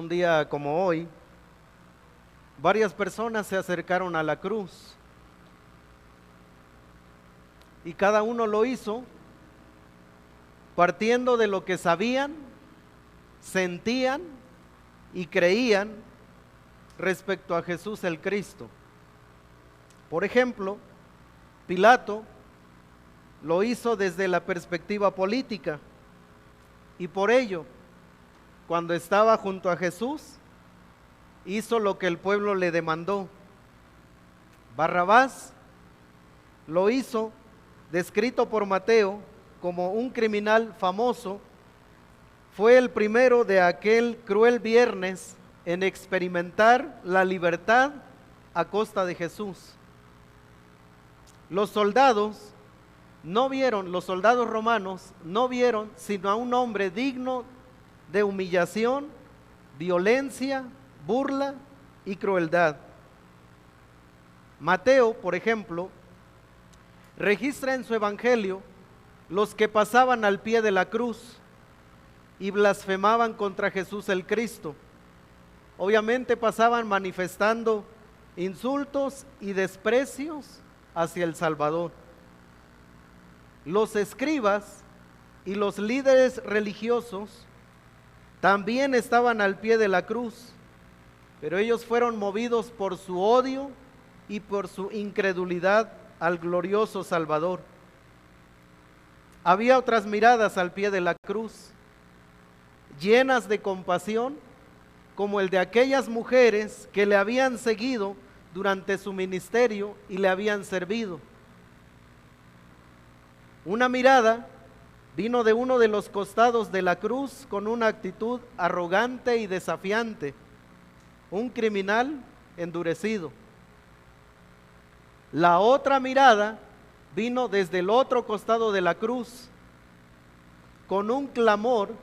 un día como hoy, varias personas se acercaron a la cruz y cada uno lo hizo partiendo de lo que sabían, sentían y creían respecto a Jesús el Cristo. Por ejemplo, Pilato lo hizo desde la perspectiva política y por ello, cuando estaba junto a Jesús, hizo lo que el pueblo le demandó. Barrabás lo hizo, descrito por Mateo como un criminal famoso, fue el primero de aquel cruel viernes en experimentar la libertad a costa de Jesús. Los soldados romanos no vieron sino a un hombre digno de humillación, violencia, burla y crueldad. Mateo, por ejemplo, registra en su evangelio los que pasaban al pie de la cruz y blasfemaban contra Jesús el Cristo. Obviamente pasaban manifestando insultos y desprecios hacia el Salvador. Los escribas y los líderes religiosos también estaban al pie de la cruz, pero ellos fueron movidos por su odio y por su incredulidad al glorioso Salvador. Había otras miradas al pie de la cruz, llenas de compasión, como el de aquellas mujeres que le habían seguido durante su ministerio y le habían servido. Una mirada vino de uno de los costados de la cruz con una actitud arrogante y desafiante, un criminal endurecido. La otra mirada vino desde el otro costado de la cruz, con un clamor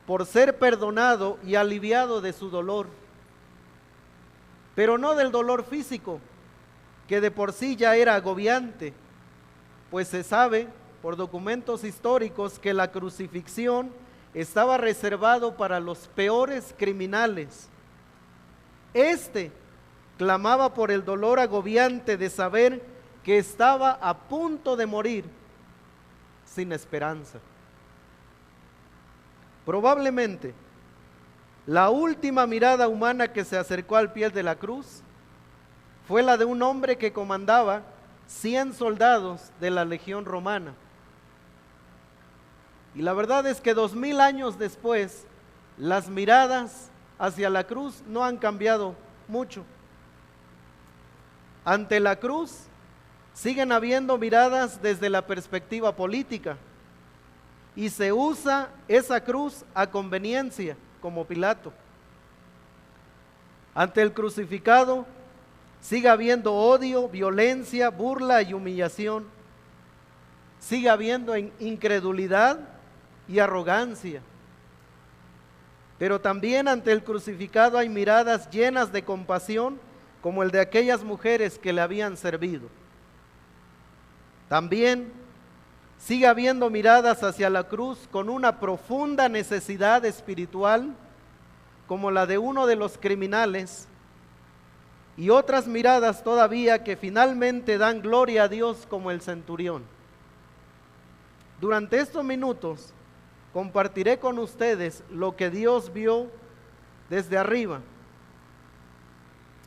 por ser perdonado y aliviado de su dolor, pero no del dolor físico, que de por sí ya era agobiante, pues se sabe por documentos históricos que la crucifixión estaba reservado para los peores criminales. Este clamaba por el dolor agobiante de saber que estaba a punto de morir sin esperanza. Probablemente la última mirada humana que se acercó al pie de la cruz fue la de un hombre que comandaba 100 soldados de la legión romana. Y la verdad es que 2000 años después, las miradas hacia la cruz no han cambiado mucho. Ante la cruz siguen habiendo miradas desde la perspectiva política y se usa esa cruz a conveniencia, como Pilato. Ante el crucificado sigue habiendo odio, violencia, burla y humillación. Sigue habiendo incredulidad y arrogancia. Pero también ante el crucificado hay miradas llenas de compasión, como el de aquellas mujeres que le habían servido. También sigue habiendo miradas hacia la cruz con una profunda necesidad espiritual, como la de uno de los criminales, y otras miradas todavía que finalmente dan gloria a Dios, como el centurión. Durante estos minutos compartiré con ustedes lo que Dios vio desde arriba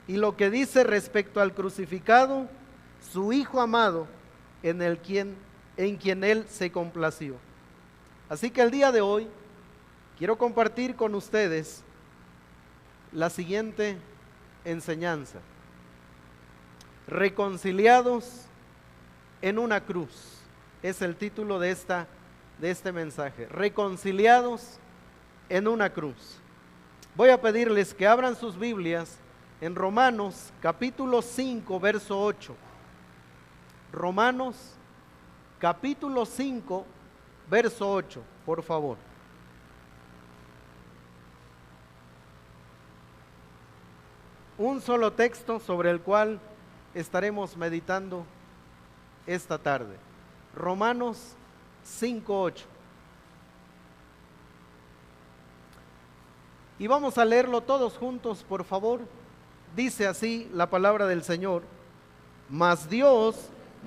y lo que dice respecto al crucificado, su Hijo amado, en quien Él se complació. Así que el día de hoy quiero compartir con ustedes la siguiente enseñanza: reconciliados en una cruz. Es el título de este mensaje: reconciliados en una cruz. Voy a pedirles que abran sus Biblias en Romanos capítulo 5, verso 8. Romanos capítulo 5, verso 8, por favor. Un solo texto sobre el cual estaremos meditando esta tarde. Romanos 5:8. Y vamos a leerlo todos juntos, por favor. Dice así la palabra del Señor: mas Dios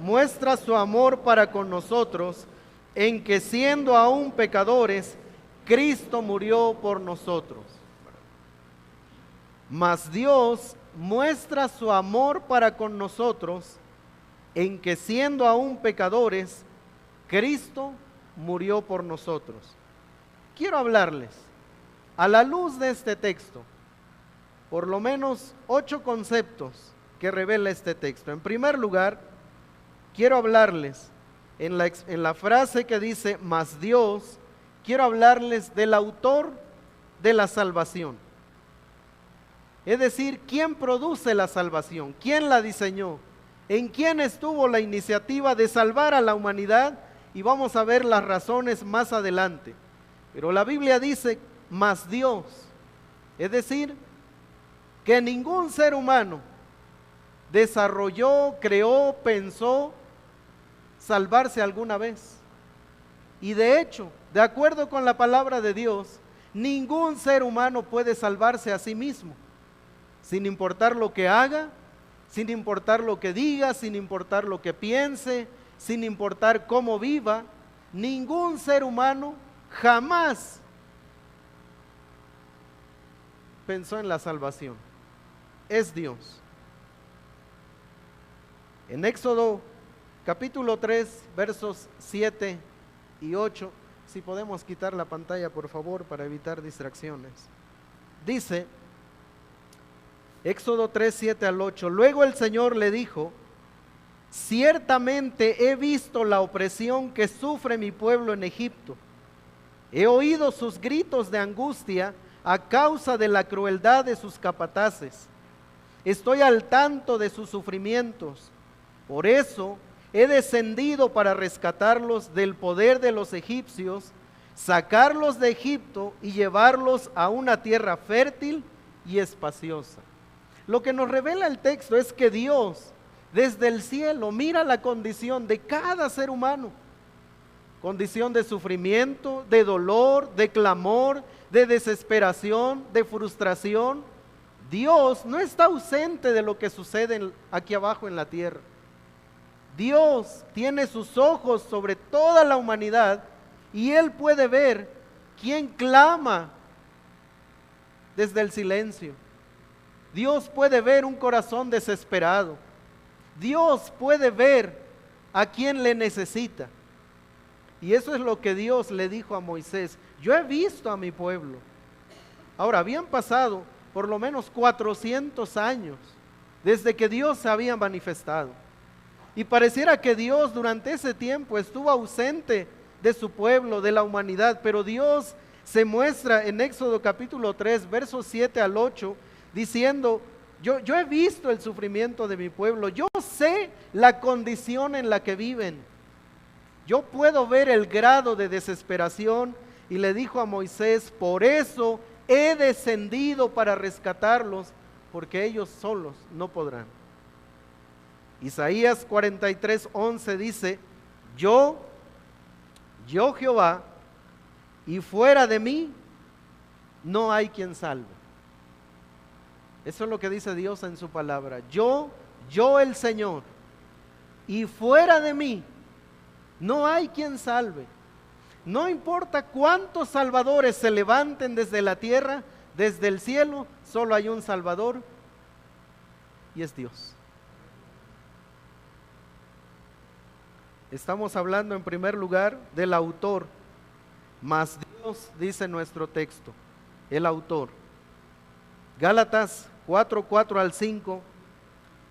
muestra su amor para con nosotros, en que siendo aún pecadores, Cristo murió por nosotros. Mas Dios muestra su amor para con nosotros, en que siendo aún pecadores, Cristo murió por nosotros. Quiero hablarles, a la luz de este texto, por lo menos 8 conceptos que revela este texto. En primer lugar, quiero hablarles en la frase que dice, mas Dios, quiero hablarles del autor de la salvación. Es decir, ¿quién produce la salvación? ¿Quién la diseñó? ¿En quién estuvo la iniciativa de salvar a la humanidad? Y vamos a ver las razones más adelante. Pero la Biblia dice, mas Dios. Es decir, que ningún ser humano desarrolló, creó, pensó salvarse alguna vez. Y de hecho, de acuerdo con la palabra de Dios, ningún ser humano puede salvarse a sí mismo, sin importar lo que haga, sin importar lo que diga, sin importar lo que piense, sin importar cómo viva. Ningún ser humano jamás pensó en la salvación. Es Dios. En Éxodo capítulo 3, versos 7 y 8, si podemos quitar la pantalla por favor para evitar distracciones. Dice, Éxodo 3, 7 al 8, luego el Señor le dijo, ciertamente he visto la opresión que sufre mi pueblo en Egipto. He oído sus gritos de angustia a causa de la crueldad de sus capataces. Estoy al tanto de sus sufrimientos. Por eso he descendido para rescatarlos del poder de los egipcios, sacarlos de Egipto y llevarlos a una tierra fértil y espaciosa. Lo que nos revela el texto es que Dios desde el cielo mira la condición de cada ser humano. Condición de sufrimiento, de dolor, de clamor, de desesperación, de frustración. Dios no está ausente de lo que sucede aquí abajo en la tierra. Dios tiene sus ojos sobre toda la humanidad y Él puede ver quién clama desde el silencio. Dios puede ver un corazón desesperado. Dios puede ver a quien le necesita. Y eso es lo que Dios le dijo a Moisés. Yo he visto a mi pueblo. Ahora, habían pasado por lo menos 400 años desde que Dios se había manifestado. Y pareciera que Dios durante ese tiempo estuvo ausente de su pueblo, de la humanidad. Pero Dios se muestra en Éxodo capítulo 3, versos 7 al 8, diciendo, yo he visto el sufrimiento de mi pueblo. Yo sé la condición en la que viven. Yo puedo ver el grado de desesperación. Y le dijo a Moisés, por eso he descendido para rescatarlos, porque ellos solos no podrán. Isaías 43, 11 dice, yo Jehová, y fuera de mí no hay quien salve. Eso es lo que dice Dios en su palabra. Yo el Señor, y fuera de mí no hay quien salve. No importa cuántos salvadores se levanten desde la tierra, desde el cielo, solo hay un Salvador, y es Dios. Estamos hablando en primer lugar del autor, mas Dios, dice nuestro texto, el autor. Gálatas 4, 4 al 5,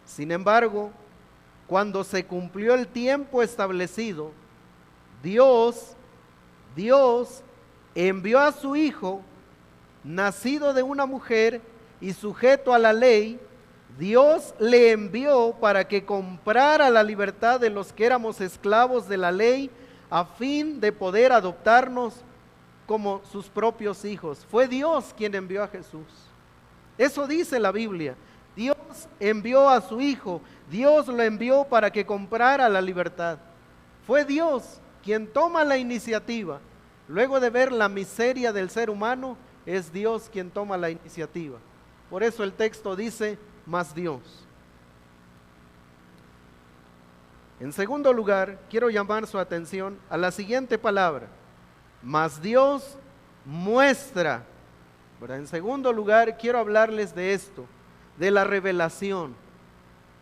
sin embargo, cuando se cumplió el tiempo establecido, Dios envió a su Hijo, nacido de una mujer y sujeto a la ley. Dios le envió para que comprara la libertad de los que éramos esclavos de la ley, a fin de poder adoptarnos como sus propios hijos. Fue Dios quien envió a Jesús. Eso dice la Biblia. Dios envió a su Hijo. Dios lo envió para que comprara la libertad. Fue Dios quien toma la iniciativa, luego de ver la miseria del ser humano, es Dios quien toma la iniciativa. Por eso el texto dice, más Dios. En segundo lugar, quiero llamar su atención a la siguiente palabra, mas Dios muestra. ¿Verdad? En segundo lugar, quiero hablarles de esto, de la revelación.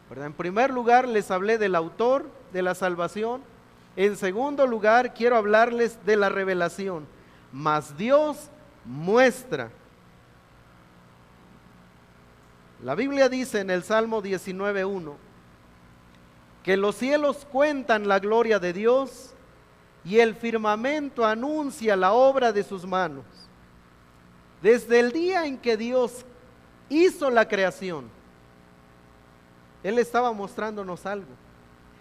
¿Verdad? En primer lugar, les hablé del autor de la salvación. En segundo lugar, quiero hablarles de la revelación. Mas Dios muestra. La Biblia dice en el Salmo 19:1 que los cielos cuentan la gloria de Dios y el firmamento anuncia la obra de sus manos. Desde el día en que Dios hizo la creación, Él estaba mostrándonos algo.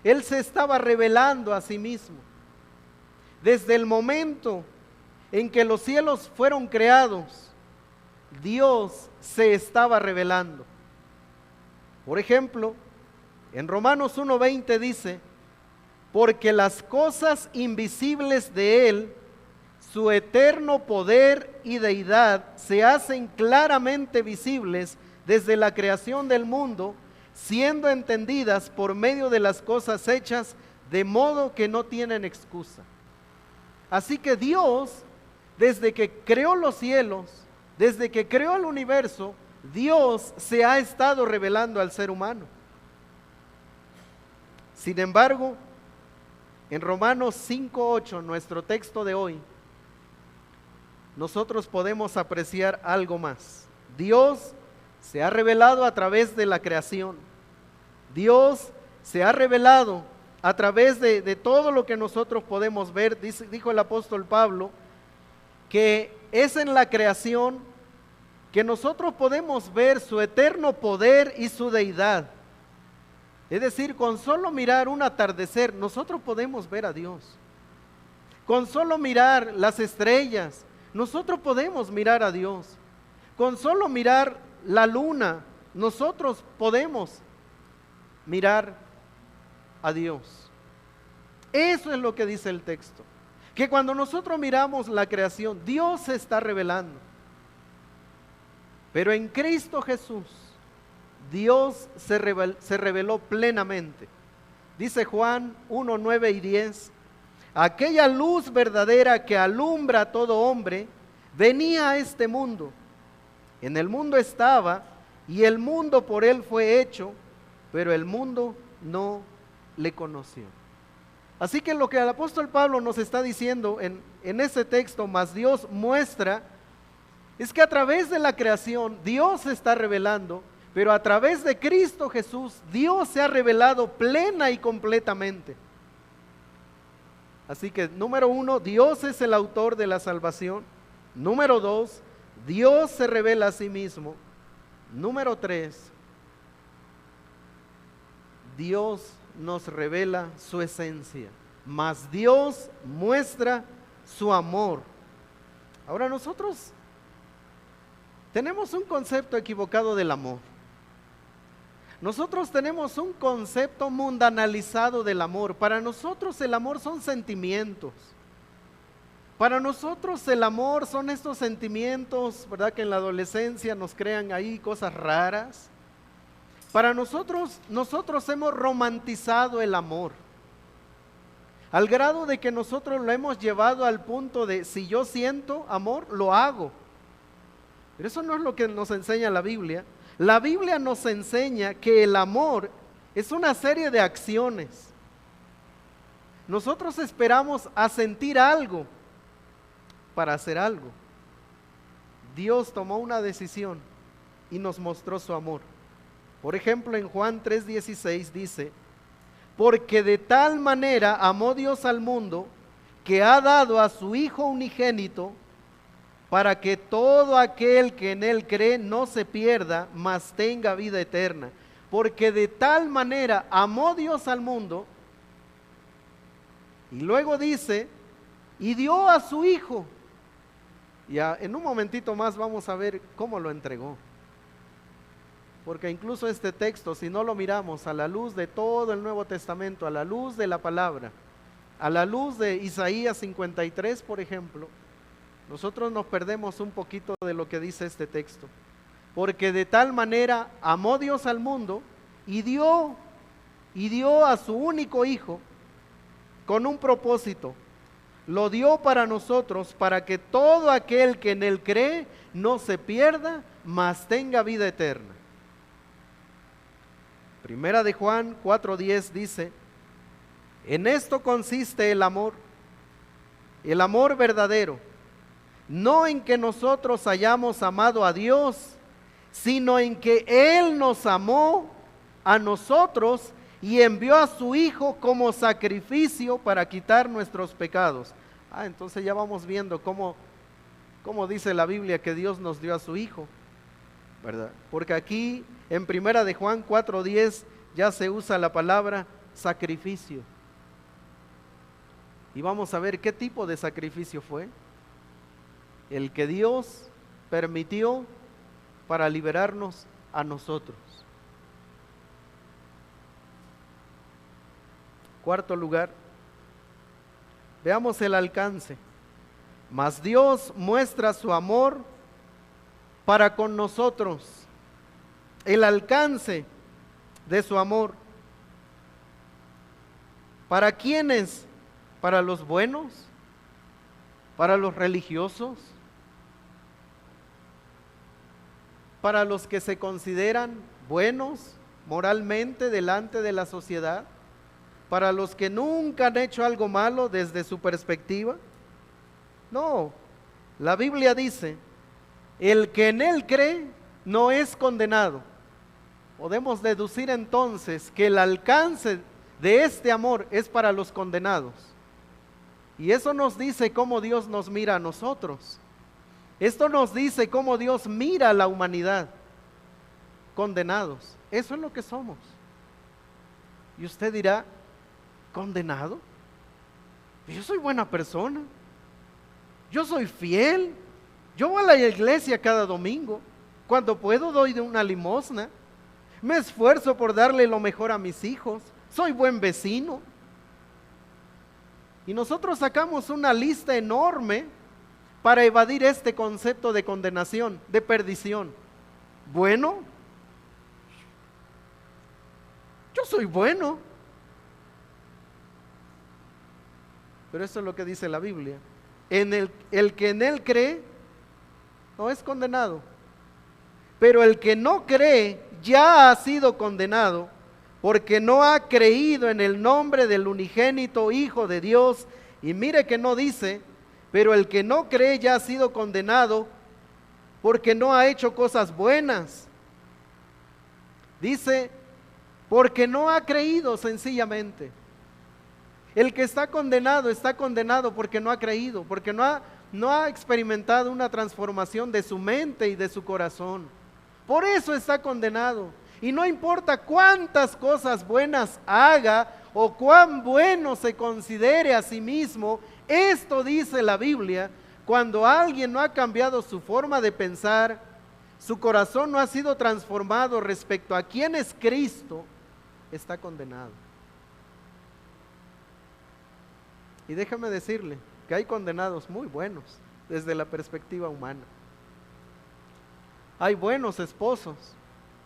Él se estaba revelando a sí mismo. Desde el momento en que los cielos fueron creados, Dios se estaba revelando. Por ejemplo, en Romanos 1:20 dice, porque las cosas invisibles de Él, su eterno poder y deidad, se hacen claramente visibles desde la creación del mundo, siendo entendidas por medio de las cosas hechas, de modo que no tienen excusa. Así que Dios, desde que creó los cielos, desde que creó el universo, Dios se ha estado revelando al ser humano. Sin embargo, en Romanos 5:8, nuestro texto de hoy, nosotros podemos apreciar algo más. Dios se ha revelado a través de la creación. Dios se ha revelado a través de todo lo que nosotros podemos ver. Dijo el apóstol Pablo que es en la creación que nosotros podemos ver su eterno poder y su deidad. Es decir, con solo mirar un atardecer, nosotros podemos ver a Dios. Con solo mirar las estrellas, nosotros podemos mirar a Dios. Con solo mirar la luna, nosotros podemos mirar a Dios. Eso es lo que dice el texto. Que cuando nosotros miramos la creación, Dios se está revelando. Pero en Cristo Jesús, Dios se reveló plenamente. Dice Juan 1:9 y 10, aquella luz verdadera que alumbra a todo hombre, venía a este mundo. En el mundo estaba, y el mundo por él fue hecho, pero el mundo no le conoció. Así que lo que el apóstol Pablo nos está diciendo en ese texto, más Dios muestra, es que a través de la creación Dios se está revelando, pero a través de Cristo Jesús Dios se ha revelado plena y completamente. Así que número 1, Dios es el autor de la salvación. Número 2, Dios se revela a sí mismo. Número 3, Dios nos revela su esencia, mas Dios muestra su amor. Ahora nosotros tenemos un concepto equivocado del amor. Nosotros tenemos un concepto mundanalizado del amor. Para nosotros el amor son sentimientos. Para nosotros el amor son estos sentimientos, ¿verdad? Que en la adolescencia nos crean ahí cosas raras. Para nosotros hemos romantizado el amor. Al grado de que nosotros lo hemos llevado al punto de, si yo siento amor, lo hago. Pero eso no es lo que nos enseña la Biblia. La Biblia nos enseña que el amor es una serie de acciones. Nosotros esperamos a sentir algo para hacer algo. Dios tomó una decisión y nos mostró su amor. Por ejemplo, en Juan 3:16 dice, porque de tal manera amó Dios al mundo que ha dado a su Hijo unigénito, para que todo aquel que en Él cree no se pierda, mas tenga vida eterna. Porque de tal manera amó Dios al mundo, y luego dice, y dio a su Hijo. Ya en un momentito más vamos a ver cómo lo entregó. Porque incluso este texto, si no lo miramos a la luz de todo el Nuevo Testamento, a la luz de la palabra, a la luz de Isaías 53, por ejemplo, nosotros nos perdemos un poquito de lo que dice este texto. Porque de tal manera amó Dios al mundo y dio a su único Hijo con un propósito. Lo dio para nosotros, para que todo aquel que en Él cree no se pierda, mas tenga vida eterna. Primera de Juan 4:10 dice: en esto consiste el amor verdadero, no en que nosotros hayamos amado a Dios, sino en que Él nos amó a nosotros y envió a su Hijo como sacrificio para quitar nuestros pecados. Entonces ya vamos viendo cómo dice la Biblia que Dios nos dio a su Hijo, ¿verdad? Porque aquí en Primera de Juan 4:10 ya se usa la palabra sacrificio. Y vamos a ver qué tipo de sacrificio fue el que Dios permitió para liberarnos a nosotros. Cuarto lugar, veamos el alcance. Mas Dios muestra su amor para con nosotros. El alcance de su amor. ¿Para quiénes? ¿Para los buenos? ¿Para los religiosos? ¿Para los que se consideran buenos moralmente delante de la sociedad? ¿Para los que nunca han hecho algo malo desde su perspectiva? No, la Biblia dice: el que en Él cree no es condenado. Podemos deducir entonces que el alcance de este amor es para los condenados. Y eso nos dice cómo Dios nos mira a nosotros. Esto nos dice cómo Dios mira a la humanidad. Condenados. Eso es lo que somos. Y usted dirá: ¿condenado? Yo soy buena persona. Yo soy fiel. Yo voy a la iglesia cada domingo. Cuando puedo doy de una limosna. Me esfuerzo por darle lo mejor a mis hijos. Soy buen vecino. Y nosotros sacamos una lista enorme para evadir este concepto de condenación, de perdición. Bueno, yo soy bueno. Pero eso es lo que dice la Biblia. El que en Él cree no es condenado. Pero el que no cree ya ha sido condenado, porque no ha creído en el nombre del unigénito Hijo de Dios. Y mire que no dice: pero el que no cree ya ha sido condenado, porque no ha hecho cosas buenas. Dice: porque no ha creído, sencillamente. El que está condenado porque no ha creído, porque no ha experimentado una transformación de su mente y de su corazón. Por eso está condenado. Y no importa cuántas cosas buenas haga o cuán bueno se considere a sí mismo, esto dice la Biblia: cuando alguien no ha cambiado su forma de pensar, su corazón no ha sido transformado respecto a quién es Cristo, está condenado. Y déjame decirle que hay condenados muy buenos desde la perspectiva humana. Hay buenos esposos,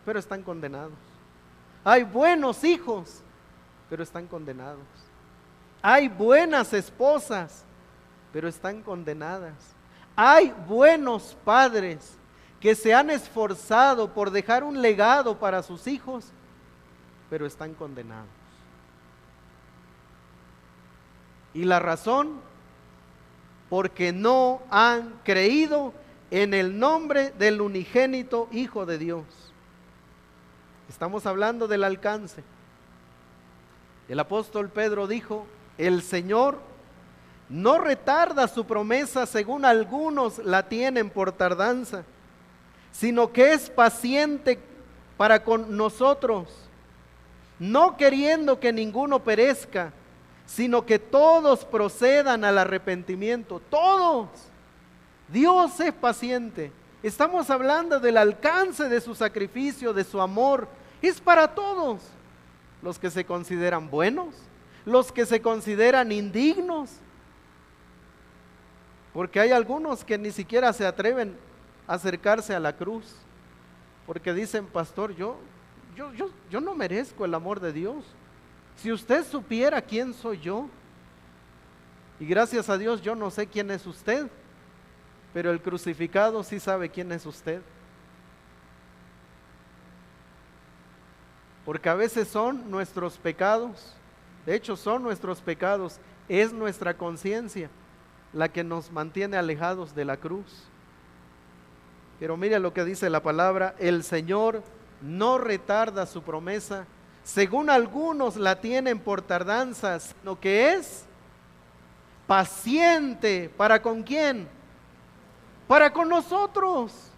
pero están condenados. Hay buenos hijos, pero están condenados. Hay buenas esposas, pero están condenadas. Hay buenos padres que se han esforzado por dejar un legado para sus hijos, pero están condenados. Y la razón: porque no han creído en el nombre del unigénito Hijo de Dios. Estamos hablando del alcance. El apóstol Pedro dijo: el Señor no retarda su promesa, según algunos la tienen por tardanza, sino que es paciente para con nosotros, no queriendo que ninguno perezca, sino que todos procedan al arrepentimiento. Todos. Dios es paciente. Estamos hablando del alcance de su sacrificio, de su amor. Es para todos. Los que se consideran buenos, los que se consideran indignos. Porque hay algunos que ni siquiera se atreven a acercarse a la cruz, porque dicen, pastor, yo no merezco el amor de Dios. Si usted supiera quién soy yo, y gracias a Dios yo no sé quién es usted, pero el crucificado sí sabe quién es usted. Porque a veces son nuestros pecados, de hecho son nuestros pecados, es nuestra conciencia la que nos mantiene alejados de la cruz. Pero mire lo que dice la palabra: el Señor no retarda su promesa, según algunos la tienen por tardanza, sino que es paciente. ¿Para con quién? Para con nosotros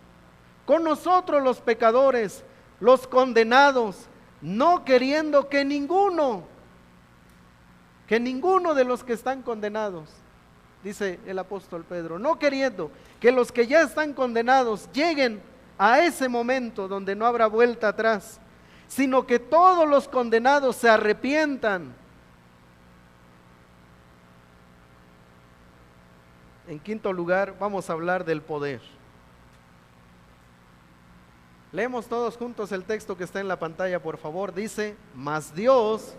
los pecadores, los condenados, no queriendo que ninguno de los que están condenados, dice el apóstol Pedro, no queriendo que los que ya están condenados lleguen a ese momento donde no habrá vuelta atrás, sino que todos los condenados se arrepientan. En quinto lugar, vamos a hablar del poder. Leemos todos juntos el texto que está en la pantalla, por favor. Dice: mas Dios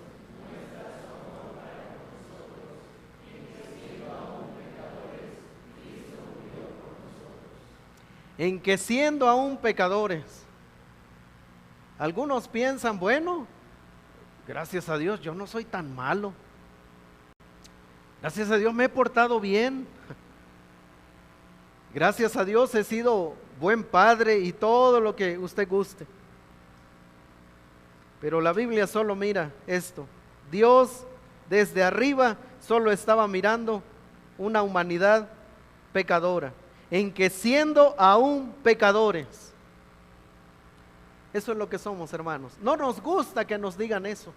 en que siendo aún pecadores. Algunos piensan, bueno, gracias a Dios yo no soy tan malo. Gracias a Dios me he portado bien. Gracias a Dios he sido buen padre y todo lo que usted guste. Pero la Biblia solo mira esto. Dios desde arriba solo estaba mirando una humanidad pecadora, en que siendo aún pecadores. Eso es lo que somos, hermanos. No nos gusta que nos digan eso,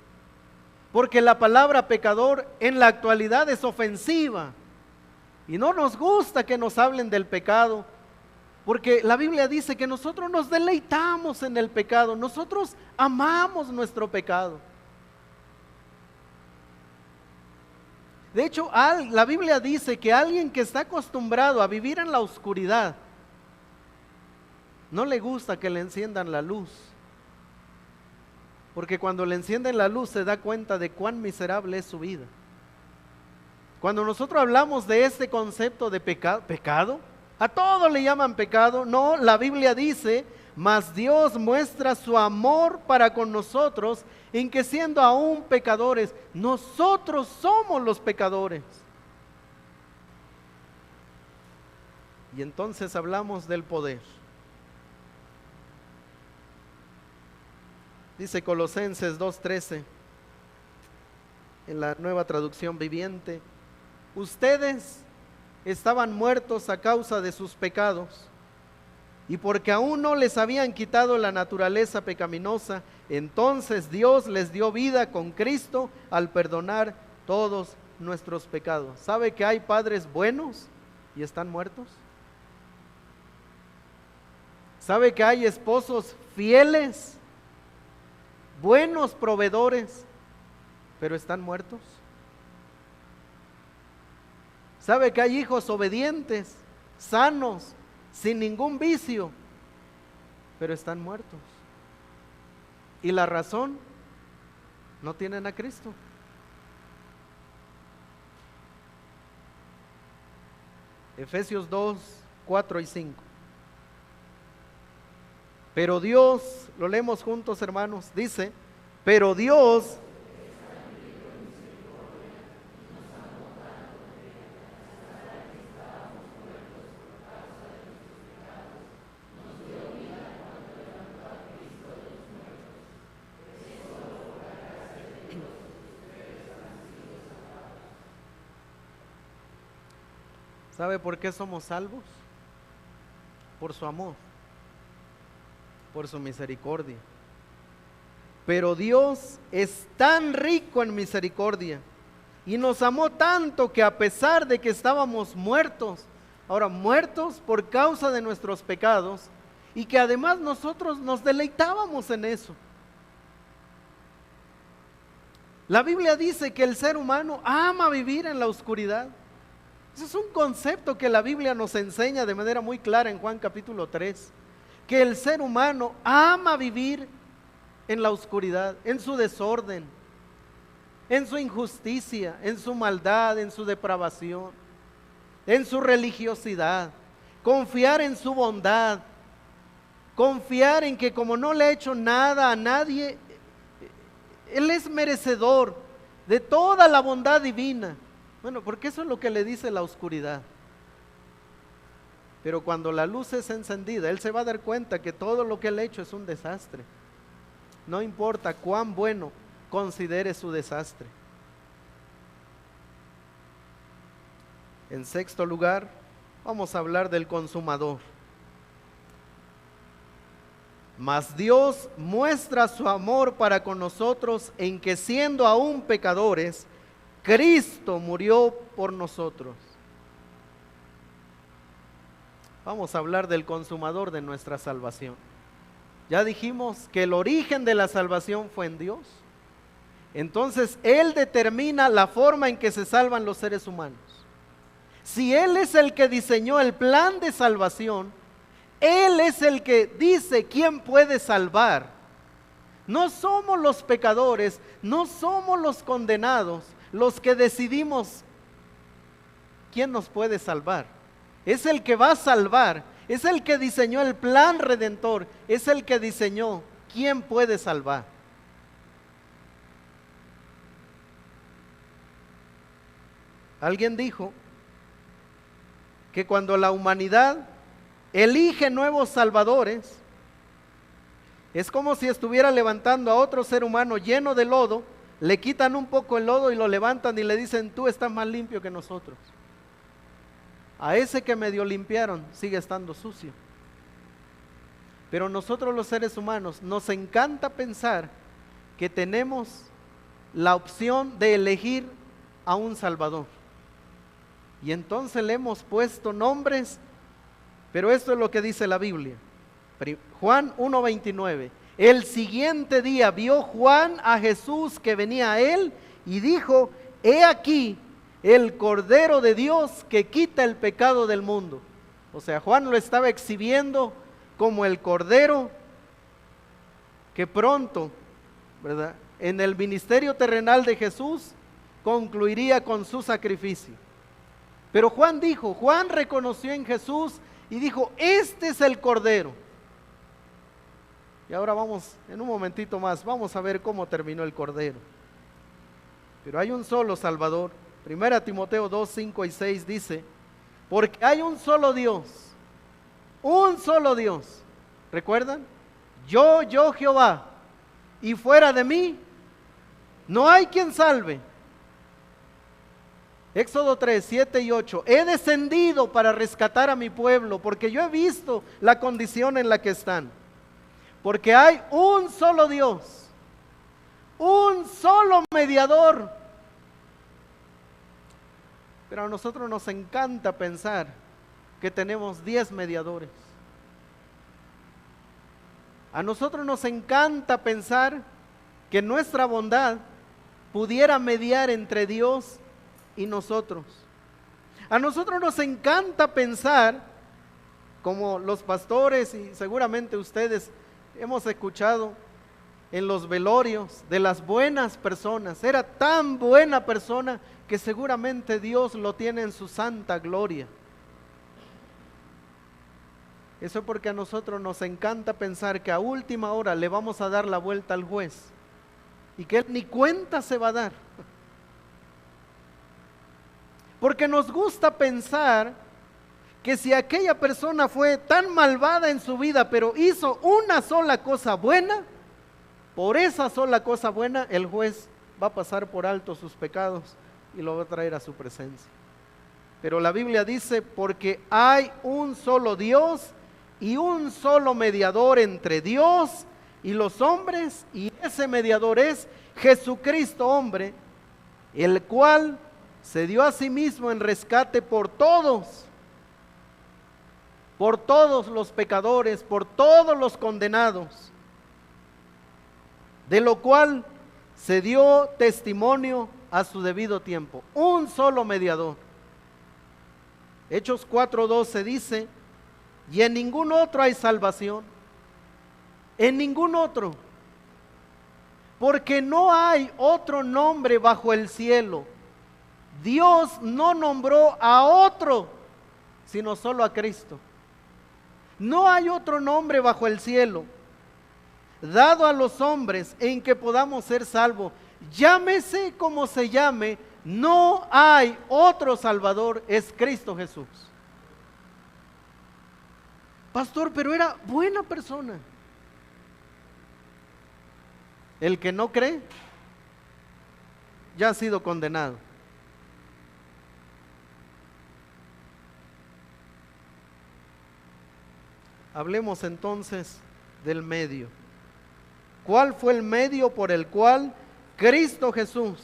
porque la palabra pecador en la actualidad es ofensiva. Y no nos gusta que nos hablen del pecado, porque la Biblia dice que nosotros nos deleitamos en el pecado, nosotros amamos nuestro pecado. De hecho, la Biblia dice que alguien que está acostumbrado a vivir en la oscuridad, no le gusta que le enciendan la luz, porque cuando le encienden la luz se da cuenta de cuán miserable es su vida. Cuando nosotros hablamos de este concepto de pecado, a todos le llaman pecado. No, la Biblia dice: mas Dios muestra su amor para con nosotros, en que siendo aún pecadores, nosotros somos los pecadores. Y entonces hablamos del poder. Dice Colosenses 2:13, en la Nueva Traducción Viviente: ustedes estaban muertos a causa de sus pecados, y porque aún no les habían quitado la naturaleza pecaminosa, entonces Dios les dio vida con Cristo al perdonar todos nuestros pecados. ¿Sabe que hay padres buenos y están muertos? ¿Sabe que hay esposos fieles, buenos proveedores, pero están muertos? ¿Sabe que hay hijos obedientes, sanos, sin ningún vicio, pero están muertos? ¿Y la razón? No tienen a Cristo. Efesios 2, 4 y 5. Pero Dios, lo leemos juntos, hermanos, dice: pero Dios ¿sabe por qué somos salvos? Por su amor, por su misericordia. Pero Dios es tan rico en misericordia y nos amó tanto que a pesar de que estábamos muertos, ahora muertos por causa de nuestros pecados, y que además nosotros nos deleitábamos en eso. La Biblia dice que el ser humano ama vivir en la oscuridad. Ese es un concepto que la Biblia nos enseña de manera muy clara en Juan capítulo 3, que el ser humano ama vivir en la oscuridad, en su desorden, en su injusticia, en su maldad, en su depravación, en su religiosidad, confiar en su bondad, confiar en que como no le ha hecho nada a nadie, Él es merecedor de toda la bondad divina. Bueno, porque eso es lo que le dice la oscuridad. Pero cuando la luz es encendida, Él se va a dar cuenta que todo lo que Él ha hecho es un desastre. No importa cuán bueno considere su desastre. En sexto lugar, vamos a hablar del consumador. Mas Dios muestra su amor para con nosotros en que siendo aún pecadores, Cristo murió por nosotros. Vamos a hablar del consumador de nuestra salvación. Ya dijimos que el origen de la salvación fue en Dios. Entonces Él determina la forma en que se salvan los seres humanos. Si Él es el que diseñó el plan de salvación, Él es el que dice quién puede salvar. No somos los pecadores, no somos los condenados los que decidimos quién nos puede salvar. Es el que va a salvar, es el que diseñó el plan redentor, es el que diseñó quién puede salvar. Alguien dijo que cuando la humanidad elige nuevos salvadores, es como si estuviera levantando a otro ser humano lleno de lodo, le quitan un poco el lodo y lo levantan y le dicen, tú estás más limpio que nosotros. A ese que medio limpiaron sigue estando sucio. Pero nosotros los seres humanos nos encanta pensar que tenemos la opción de elegir a un Salvador. Y entonces le hemos puesto nombres, pero esto es lo que dice la Biblia. Juan 1:29. El siguiente día vio Juan a Jesús que venía a él y dijo, he aquí el Cordero de Dios que quita el pecado del mundo. O sea, Juan lo estaba exhibiendo como el Cordero que pronto, ¿verdad?, en el ministerio terrenal de Jesús concluiría con su sacrificio. Pero Juan reconoció en Jesús y dijo, este es el Cordero. Y ahora vamos, en un momentito más, vamos a ver cómo terminó el Cordero. Pero hay un solo Salvador. 1 Timoteo 2, 5 y 6 dice, porque hay un solo Dios. ¿Recuerdan? Yo Jehová, y fuera de mí no hay quien salve. Éxodo 3, 7 y 8, he descendido para rescatar a mi pueblo, porque yo he visto la condición en la que están. Porque hay un solo Dios, un solo mediador. Pero a nosotros nos encanta pensar que tenemos 10 mediadores. A nosotros nos encanta pensar que nuestra bondad pudiera mediar entre Dios y nosotros. A nosotros nos encanta pensar, como los pastores y seguramente ustedes hemos escuchado en los velorios de las buenas personas, era tan buena persona que seguramente Dios lo tiene en su santa gloria. Eso es porque a nosotros nos encanta pensar que a última hora le vamos a dar la vuelta al juez y que Él ni cuenta se va a dar. Porque nos gusta pensar que si aquella persona fue tan malvada en su vida, pero hizo una sola cosa buena, por esa sola cosa buena el juez va a pasar por alto sus pecados y lo va a traer a su presencia. Pero la Biblia dice, porque hay un solo Dios y un solo mediador entre Dios y los hombres, y ese mediador es Jesucristo hombre, el cual se dio a sí mismo en rescate por todos los pecadores, por todos los condenados, de lo cual se dio testimonio a su debido tiempo. Un solo mediador. Hechos 4:12 dice, y en ningún otro hay salvación, en ningún otro, porque no hay otro nombre bajo el cielo. Dios no nombró a otro, sino solo a Cristo. No hay otro nombre bajo el cielo dado a los hombres en que podamos ser salvos. Llámese como se llame, no hay otro Salvador, es Cristo Jesús. Pastor, pero era buena persona. El que no cree ya ha sido condenado. Hablemos entonces del medio. ¿Cuál fue el medio por el cual Cristo Jesús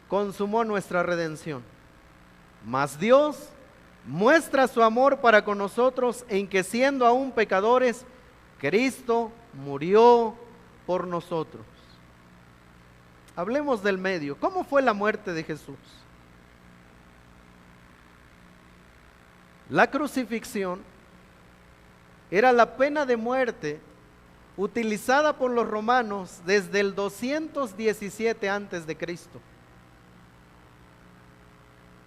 consumó nuestra redención? Mas Dios muestra su amor para con nosotros en que, siendo aún pecadores, Cristo murió por nosotros. Hablemos del medio. ¿Cómo fue la muerte de Jesús? La crucifixión era la pena de muerte utilizada por los romanos desde el 217 antes de Cristo.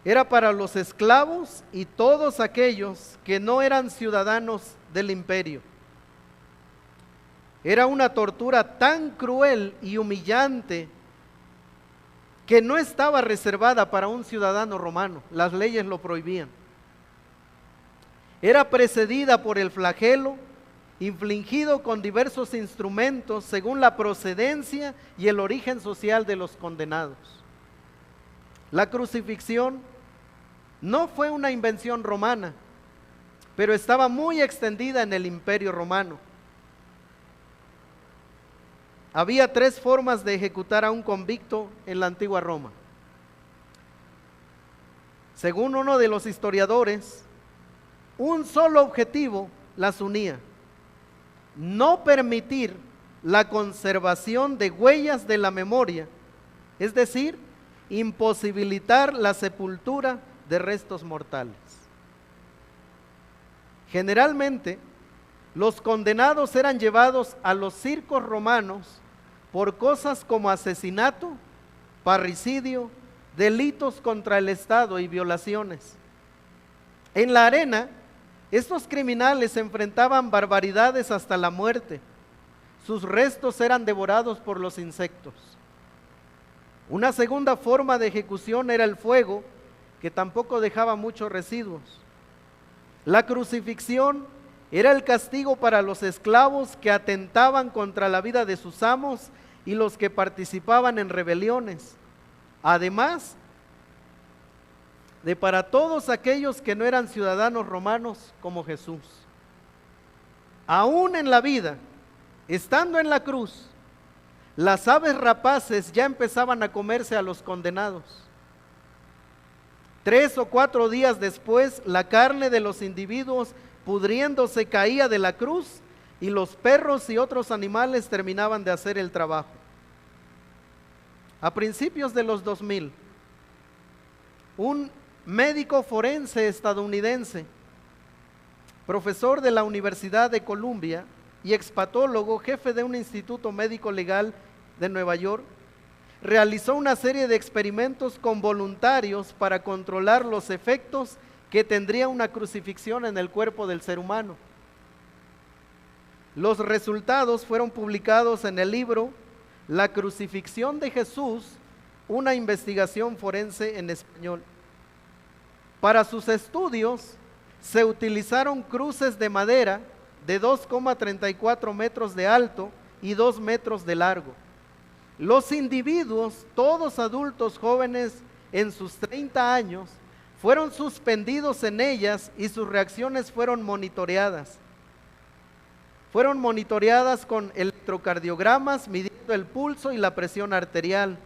Era para los esclavos y todos aquellos que no eran ciudadanos del imperio. Era una tortura tan cruel y humillante que no estaba reservada para un ciudadano romano. Las leyes lo prohibían. Era precedida por el flagelo, infligido con diversos instrumentos según la procedencia y el origen social de los condenados. La crucifixión no fue una invención romana, pero estaba muy extendida en el Imperio Romano. Había 3 formas de ejecutar a un convicto en la antigua Roma. Según uno de los historiadores, un solo objetivo las unía: no permitir la conservación de huellas de la memoria, es decir, imposibilitar la sepultura de restos mortales. Generalmente, los condenados eran llevados a los circos romanos por cosas como asesinato, parricidio, delitos contra el Estado y violaciones. En la arena, estos criminales enfrentaban barbaridades hasta la muerte. Sus restos eran devorados por los insectos. Una segunda forma de ejecución era el fuego, que tampoco dejaba muchos residuos. La crucifixión era el castigo para los esclavos que atentaban contra la vida de sus amos y los que participaban en rebeliones. Además de para todos aquellos que no eran ciudadanos romanos como Jesús. Aún en la vida, estando en la cruz, las aves rapaces ya empezaban a comerse a los condenados. 3 o 4 días después, la carne de los individuos pudriéndose caía de la cruz y los perros y otros animales terminaban de hacer el trabajo. A principios de los 2000, un médico forense estadounidense, profesor de la Universidad de Columbia y expatólogo, jefe de un instituto médico legal de Nueva York, realizó una serie de experimentos con voluntarios para controlar los efectos que tendría una crucifixión en el cuerpo del ser humano. Los resultados fueron publicados en el libro La crucifixión de Jesús, una investigación forense en español. Para sus estudios se utilizaron cruces de madera de 2,34 metros de alto y 2 metros de largo. Los individuos, todos adultos jóvenes en sus 30 años, fueron suspendidos en ellas y sus reacciones fueron monitoreadas. Fueron monitoreadas con electrocardiogramas midiendo el pulso y la presión arterial.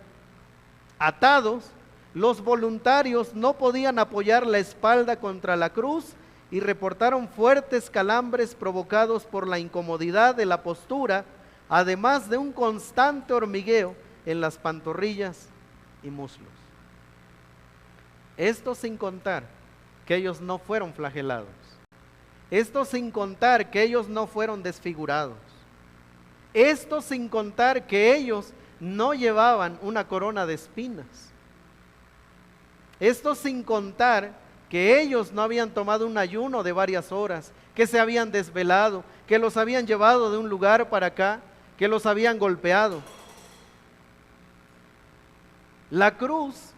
Atados, los voluntarios no podían apoyar la espalda contra la cruz y reportaron fuertes calambres provocados por la incomodidad de la postura, además de un constante hormigueo en las pantorrillas y muslos. Esto sin contar que ellos no fueron flagelados. Esto sin contar que ellos no fueron desfigurados. Esto sin contar que ellos no llevaban una corona de espinas. Esto sin contar que ellos no habían tomado un ayuno de varias horas, que se habían desvelado, que los habían llevado de un lugar para acá, que los habían golpeado. La cruz,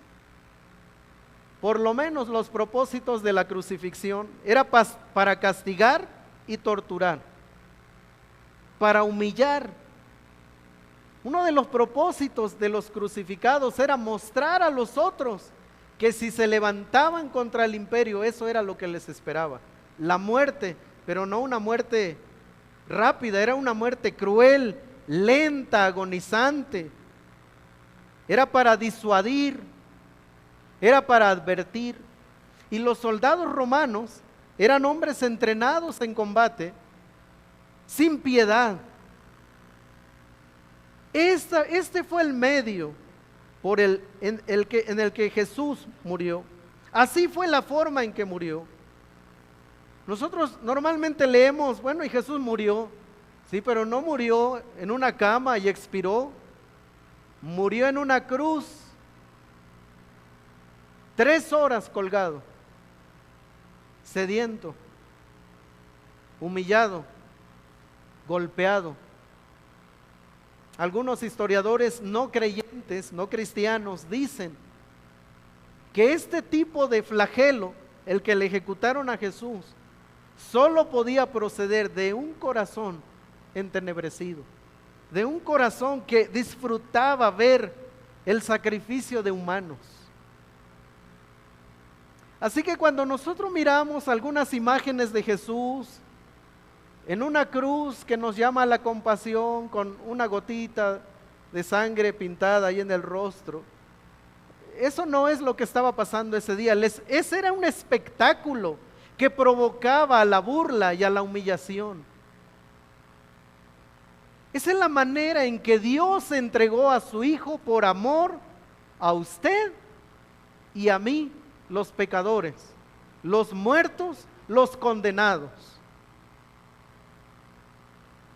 por lo menos los propósitos de la crucifixión, era para castigar y torturar, para humillar. Uno de los propósitos de los crucificados era mostrar a los otros que si se levantaban contra el imperio, eso era lo que les esperaba, la muerte, pero no una muerte rápida, era una muerte cruel, lenta, agonizante. Era para disuadir, era para advertir. Y los soldados romanos eran hombres entrenados en combate, sin piedad. Este fue el medio en el que Jesús murió. Así fue la forma en que murió. Nosotros normalmente leemos, bueno, y Jesús murió, sí, pero no murió en una cama y expiró. Murió en una cruz, 3 horas colgado, sediento, humillado, golpeado. Algunos historiadores no creyentes, no cristianos, dicen que este tipo de flagelo, el que le ejecutaron a Jesús, solo podía proceder de un corazón entenebrecido, de un corazón que disfrutaba ver el sacrificio de humanos. Así que cuando nosotros miramos algunas imágenes de Jesús en una cruz que nos llama a la compasión, con una gotita de sangre pintada ahí en el rostro, eso no es lo que estaba pasando ese día. Ese era un espectáculo que provocaba a la burla y a la humillación. Esa es la manera en que Dios entregó a su Hijo por amor a usted y a mí, los pecadores, los muertos, los condenados.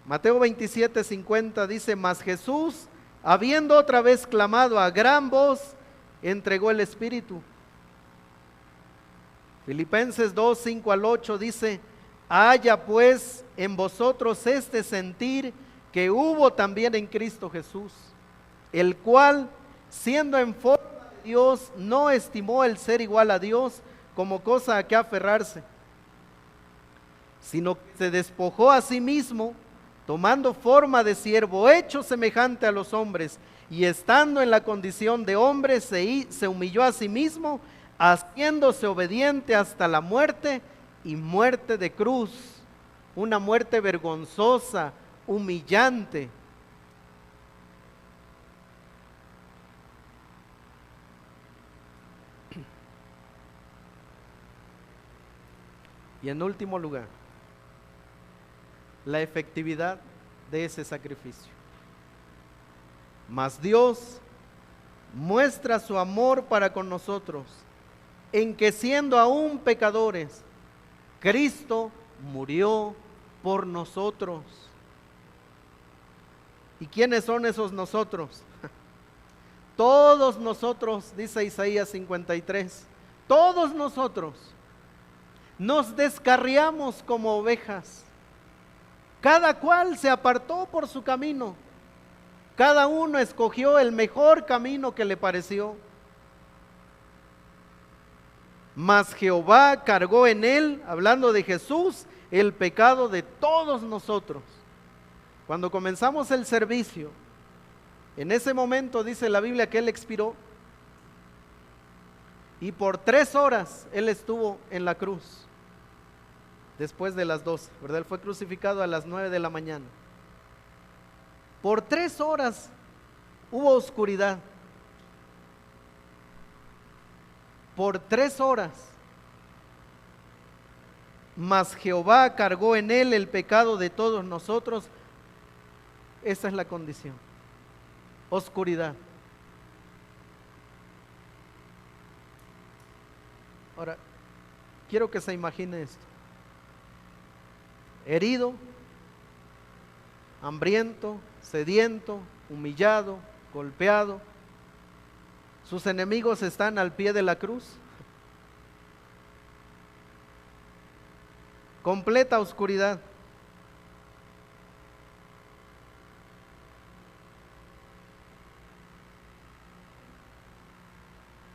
Mateo 27:50 dice: mas Jesús, habiendo otra vez clamado a gran voz, entregó el Espíritu. Filipenses 2:5-8 dice: haya pues en vosotros este sentir que hubo también en Cristo Jesús, el cual, siendo en forma de Dios, no estimó el ser igual a Dios como cosa a que aferrarse, sino que se despojó a sí mismo, tomando forma de siervo, hecho semejante a los hombres, y estando en la condición de hombre, se humilló a sí mismo, haciéndose obediente hasta la muerte, y muerte de cruz, una muerte vergonzosa, humillante. Y en último lugar, la efectividad de ese sacrificio. Mas Dios muestra su amor para con nosotros, en que siendo aún pecadores, Cristo murió por nosotros. ¿Y quiénes son esos nosotros? Todos nosotros, dice Isaías 53, todos nosotros nos descarriamos como ovejas. Cada cual se apartó por su camino. Cada uno escogió el mejor camino que le pareció. Mas Jehová cargó en él, hablando de Jesús, el pecado de todos nosotros. Cuando comenzamos el servicio, en ese momento dice la Biblia que él expiró. Y por 3 horas él estuvo en la cruz. Después de las 12, ¿verdad? Él fue crucificado a las 9 de la mañana. Por 3 horas hubo oscuridad. Por 3 horas. Mas Jehová cargó en él el pecado de todos nosotros. Esa es la condición. Oscuridad. Quiero que se imagine esto. Herido, hambriento, sediento, humillado, golpeado. Sus enemigos están al pie de la cruz. Completa oscuridad.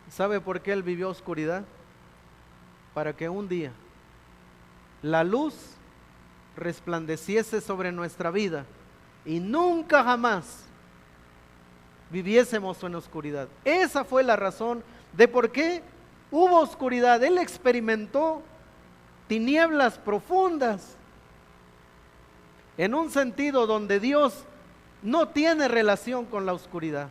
¿Sabe por qué él vivió oscuridad? Para que un día la luz resplandeciese sobre nuestra vida y nunca jamás viviésemos en oscuridad. Esa fue la razón de por qué hubo oscuridad. Él experimentó tinieblas profundas, en un sentido donde Dios no tiene relación con la oscuridad.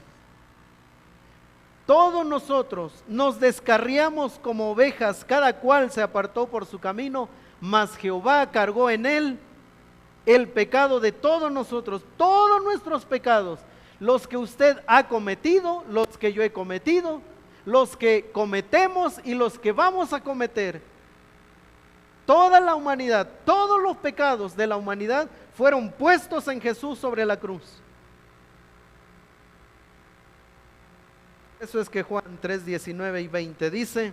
Todos nosotros nos descarriamos como ovejas, cada cual se apartó por su camino, mas Jehová cargó en él el pecado de todos nosotros, todos nuestros pecados, los que usted ha cometido, los que yo he cometido, los que cometemos y los que vamos a cometer. Toda la humanidad, todos los pecados de la humanidad fueron puestos en Jesús sobre la cruz. Eso es que Juan 3, 19 y 20 dice,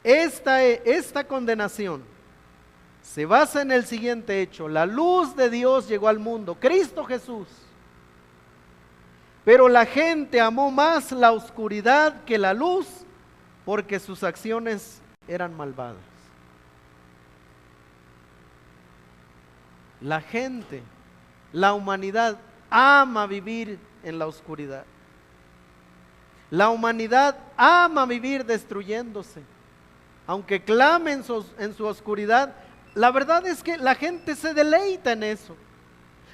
esta condenación se basa en el siguiente hecho: la luz de Dios llegó al mundo, Cristo Jesús, pero la gente amó más la oscuridad que la luz, porque sus acciones eran malvadas. La gente, la humanidad ama vivir en la oscuridad. La humanidad ama vivir destruyéndose. Aunque clame en su oscuridad, la verdad es que la gente se deleita en eso.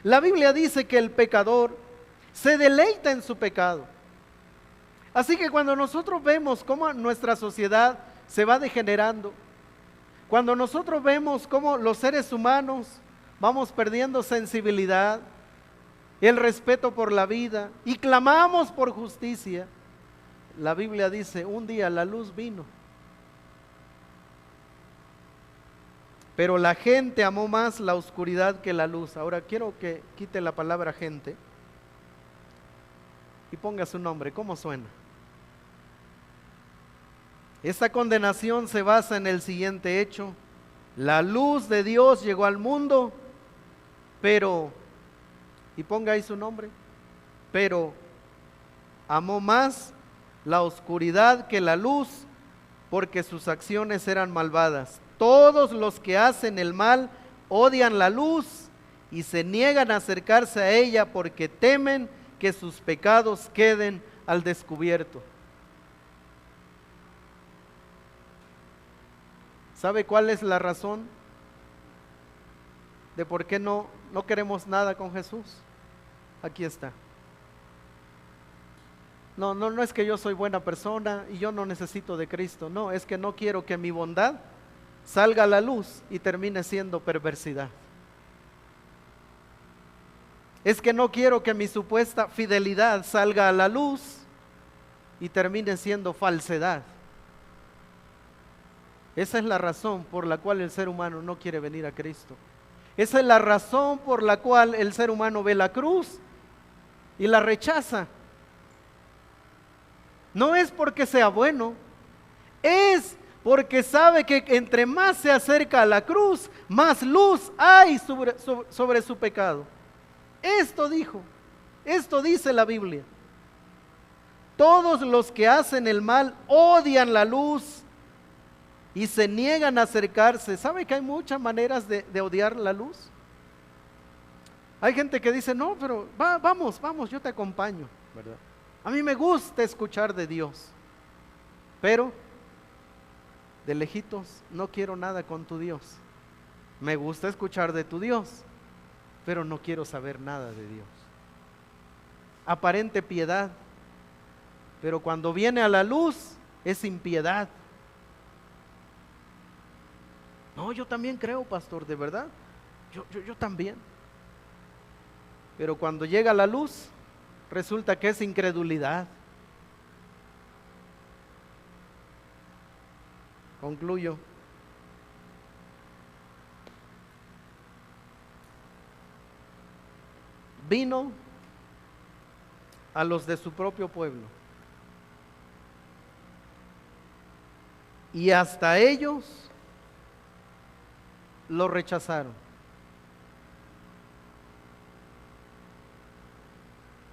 La Biblia dice que el pecador se deleita en su pecado. Así que cuando nosotros vemos cómo nuestra sociedad se va degenerando, cuando nosotros vemos cómo los seres humanos vamos perdiendo sensibilidad, el respeto por la vida y clamamos por justicia, la Biblia dice, un día la luz vino, pero la gente amó más la oscuridad que la luz. Ahora quiero que quite la palabra gente y ponga su nombre. ¿Cómo suena? Esta condenación se basa en el siguiente hecho: la luz de Dios llegó al mundo, pero, y ponga ahí su nombre, pero amó más la oscuridad que la luz, porque sus acciones eran malvadas. Todos los que hacen el mal odian la luz y se niegan a acercarse a ella porque temen que sus pecados queden al descubierto. ¿Sabe cuál es la razón de por qué no queremos nada con Jesús? Aquí está. No es que yo soy buena persona y yo no necesito de Cristo. No, es que no quiero que mi bondad salga a la luz y termine siendo perversidad. Es que no quiero que mi supuesta fidelidad salga a la luz y termine siendo falsedad. Esa es la razón por la cual el ser humano no quiere venir a Cristo. Esa es la razón por la cual el ser humano ve la cruz y la rechaza. No es porque sea bueno, es porque sabe que entre más se acerca a la cruz, más luz hay sobre su pecado. Esto dice la Biblia. Todos los que hacen el mal odian la luz y se niegan a acercarse. ¿Sabe que hay muchas maneras de odiar la luz? Hay gente que dice, no, pero vamos, yo te acompaño, ¿verdad? A mí me gusta escuchar de Dios, pero de lejitos no quiero nada con tu Dios. Me gusta escuchar de tu Dios, pero no quiero saber nada de Dios. Aparente piedad, pero cuando viene a la luz es impiedad. No, yo también creo, pastor, de verdad. Yo también. Pero cuando llega la luz, resulta que es incredulidad. Concluyo. vino a los de su propio pueblo. Y hasta ellos lo rechazaron.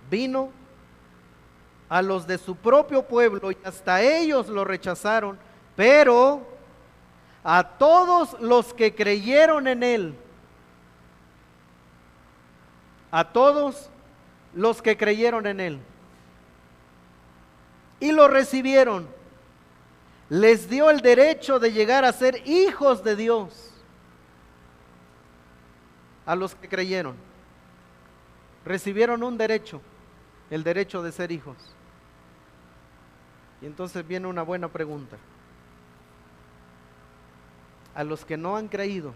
Vino a los de su propio pueblo y hasta ellos lo rechazaron, pero a todos los que creyeron en él, a todos los que creyeron en él y lo recibieron, les dio el derecho de llegar a ser hijos de Dios. A los que creyeron, recibieron un derecho, el derecho de ser hijos. Y entonces viene una buena pregunta. A los que no han creído,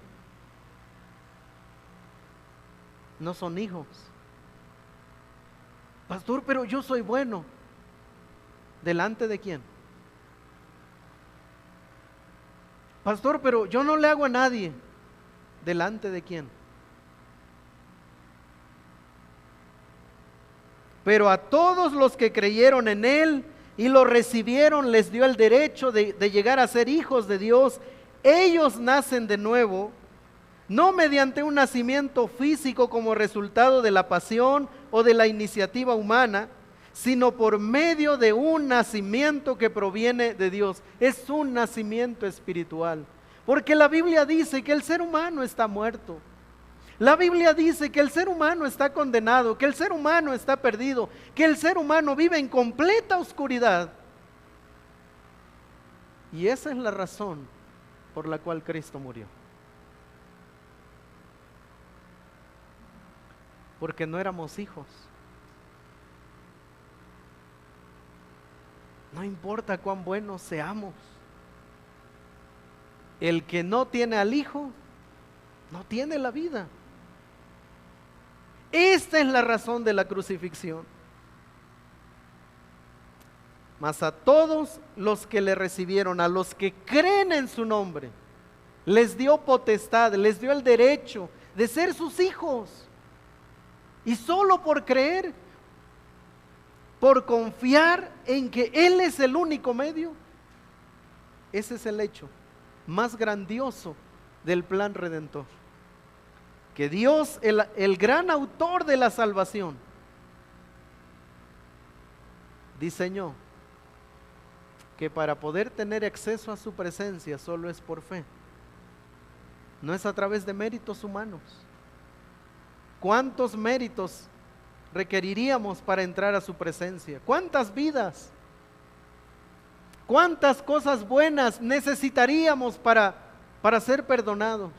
no son hijos. Pastor, pero yo soy bueno. ¿Delante de quién? Pastor, pero yo no le hago a nadie. ¿Delante de quién? Pero a todos los que creyeron en él y lo recibieron, les dio el derecho de llegar a ser hijos de Dios. Ellos nacen de nuevo, no mediante un nacimiento físico como resultado de la pasión o de la iniciativa humana, sino por medio de un nacimiento que proviene de Dios. Es un nacimiento espiritual, porque la Biblia dice que el ser humano está muerto. La Biblia dice que el ser humano está condenado, que el ser humano está perdido, que el ser humano vive en completa oscuridad. Y esa es la razón por la cual Cristo murió. Porque no éramos hijos. No importa cuán buenos seamos. El que no tiene al Hijo, no tiene la vida. Esta es la razón de la crucifixión. Mas a todos los que le recibieron, a los que creen en su nombre, les dio potestad, les dio el derecho de ser sus hijos. Y solo por creer, por confiar en que Él es el único medio, ese es el hecho más grandioso del plan redentor. Que Dios, el gran autor de la salvación, diseñó que para poder tener acceso a su presencia solo es por fe. No es a través de méritos humanos. ¿Cuántos méritos requeriríamos para entrar a su presencia? ¿Cuántas vidas? ¿Cuántas cosas buenas necesitaríamos para ser perdonados?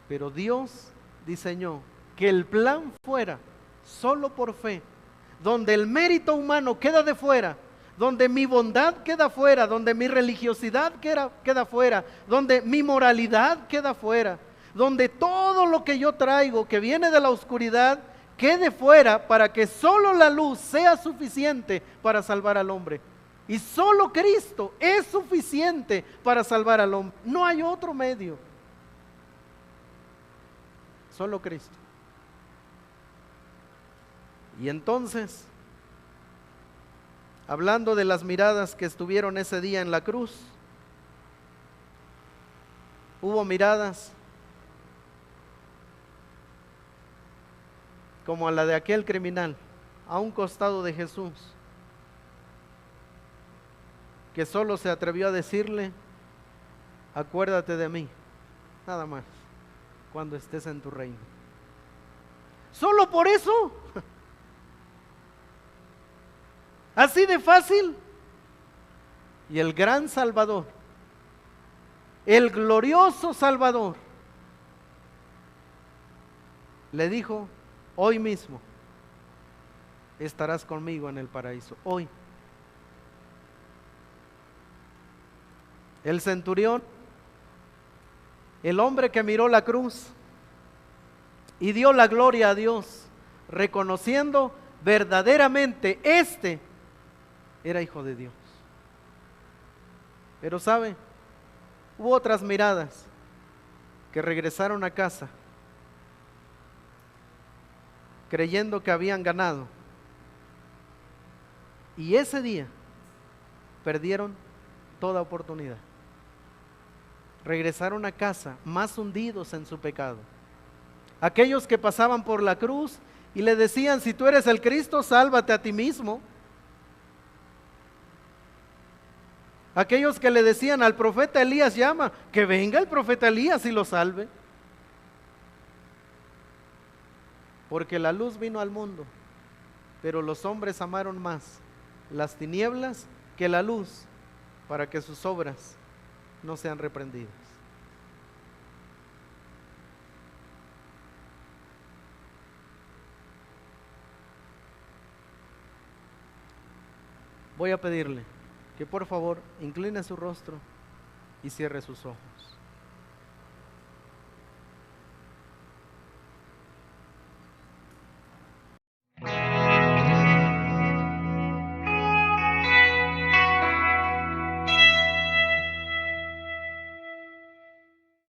Pero Dios diseñó que el plan fuera solo por fe, donde el mérito humano queda de fuera, donde mi bondad queda fuera, donde mi religiosidad queda fuera, donde mi moralidad queda fuera, donde todo lo que yo traigo que viene de la oscuridad quede fuera, para que solo la luz sea suficiente para salvar al hombre. Y solo Cristo es suficiente para salvar al hombre. No hay otro medio. Solo Cristo. Y entonces, hablando de las miradas que estuvieron ese día en la cruz, hubo miradas como a la de aquel criminal a un costado de Jesús, que solo se atrevió a decirle: acuérdate de mí, nada más, cuando estés en tu reino. Solo por eso, así de fácil. Y el gran Salvador, el glorioso Salvador, le dijo: hoy mismo estarás conmigo en el paraíso. Hoy. El centurión, el hombre que miró la cruz y dio la gloria a Dios, reconociendo verdaderamente este era hijo de Dios. Pero sabe, hubo otras miradas que regresaron a casa creyendo que habían ganado. Y ese día perdieron toda oportunidad. Regresaron a casa más hundidos en su pecado. Aquellos que pasaban por la cruz y le decían: si tú eres el Cristo, sálvate a ti mismo. Aquellos que le decían: al profeta Elías llama, que venga el profeta Elías y lo salve. Porque la luz vino al mundo, pero los hombres amaron más las tinieblas que la luz, para que sus obras no sean reprendidas. Voy a pedirle que por favor incline su rostro y cierre sus ojos.